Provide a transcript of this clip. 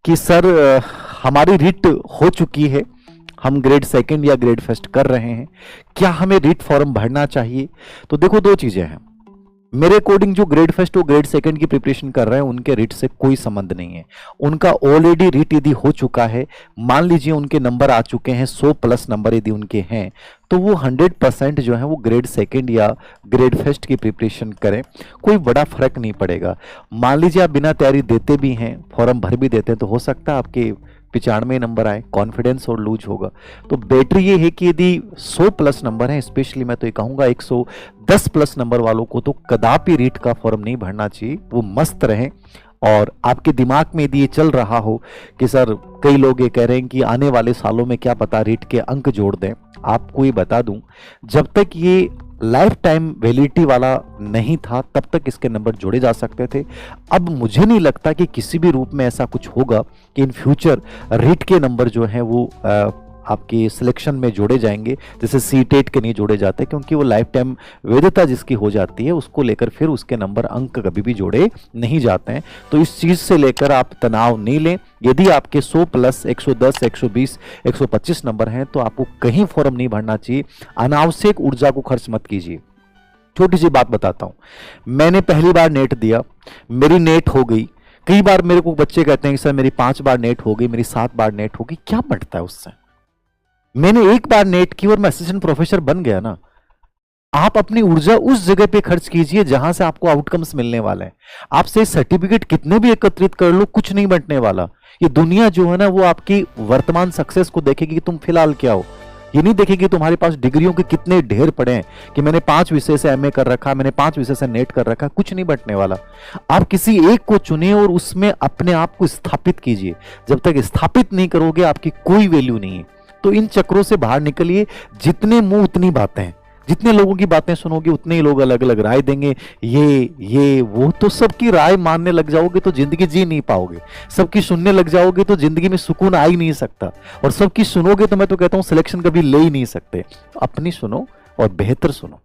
कि सर हमारी रिट हो चुकी है, हम ग्रेड सेकंड या ग्रेड फर्स्ट कर रहे हैं, क्या हमें रिट फॉर्म भरना चाहिए? तो देखो, दो चीजें हैं। मेरे अकॉर्डिंग जो ग्रेड फर्स्ट और ग्रेड सेकंड की प्रिपरेशन कर रहे हैं उनके रिट से कोई संबंध नहीं है। उनका ऑलरेडी रिट यदि हो चुका है, मान लीजिए उनके नंबर आ चुके हैं, 100 प्लस नंबर यदि उनके हैं, तो वो 100% जो है वो ग्रेड सेकंड या ग्रेड फर्स्ट की प्रिपरेशन करें, कोई बड़ा फर्क नहीं पड़ेगा। मान लीजिए आप बिना तैयारी देते भी हैं, फॉर्म भर भी देते हैं, तो हो सकता है आपके 95 नंबर आए, कॉन्फिडेंस और लूज होगा। तो बेटर ये है कि यदि 100 प्लस नंबर हैं, स्पेशली मैं तो ये कहूंगा 110 प्लस नंबर वालों को तो कदापि रीट का फॉर्म नहीं भरना चाहिए। वो मस्त रहें और आपके दिमाग में यदि ये चल रहा हो कि सर कई लोग ये कह रहे हैं कि आने वाले सालों में क्या पता रीट के अंक जोड़ दें, आपको ये बता दूं, जब तक ये लाइफ टाइम वैलिडिटी वाला नहीं था तब तक इसके नंबर जोड़े जा सकते थे। अब मुझे नहीं लगता कि किसी भी रूप में ऐसा कुछ होगा कि इन फ्यूचर रीट के नंबर जो हैं वो आपकी सिलेक्शन में जोड़े जाएंगे, जैसे सीटेट के नहीं जोड़े जाते, क्योंकि वो लाइफ टाइम वैधता जिसकी हो जाती है उसको लेकर फिर उसके नंबर अंक कभी भी जोड़े नहीं जाते हैं। तो इस चीज से लेकर आप तनाव नहीं लें। यदि आपके 100 प्लस 110 120 125 नंबर हैं तो आपको कहीं फॉर्म नहीं भरना चाहिए। अनावश्यक ऊर्जा को खर्च मत कीजिए। छोटी सी बात बताता हूं, मैंने पहली बार नेट दिया, मेरी नेट हो गई। कई बार मेरे को बच्चे कहते हैं कि सर मेरी 5 बार नेट हो गई, मेरी 7 बार नेट होगी, क्या बढ़ता है उससे? मैंने एक बार नेट की और मैं असिस्टेंट प्रोफेसर बन गया ना। आप अपनी ऊर्जा उस जगह पे खर्च कीजिए जहां से आपको आउटकम्स मिलने वाले हैं। आपसे सर्टिफिकेट कितने भी एकत्रित कर लो, कुछ नहीं बंटने वाला। ये दुनिया जो है ना वो आपकी वर्तमान सक्सेस को देखेगी कि तुम फिलहाल क्या हो, ये नहीं देखेगी तुम्हारे पास डिग्रियों के कितने ढेर पड़े हैं कि मैंने 5 विषय से एमए कर रखा, मैंने 5 विषय से नेट कर रखा। कुछ नहीं बंटने वाला। आप किसी एक को चुनिए और उसमें अपने आप को स्थापित कीजिए। जब तक स्थापित नहीं करोगे आपकी कोई वैल्यू नहीं है। तो इन चक्रों से बाहर निकलिए। जितने मुंह उतनी बातें, जितने लोगों की बातें सुनोगे उतने ही लोग अलग अलग राय देंगे, ये वो। तो सबकी राय मानने लग जाओगे तो जिंदगी जी नहीं पाओगे। सबकी सुनने लग जाओगे तो जिंदगी में सुकून आ ही नहीं सकता। और सबकी सुनोगे तो मैं तो कहता हूं सिलेक्शन कभी ले ही नहीं सकते। अपनी सुनो और बेहतर सुनो।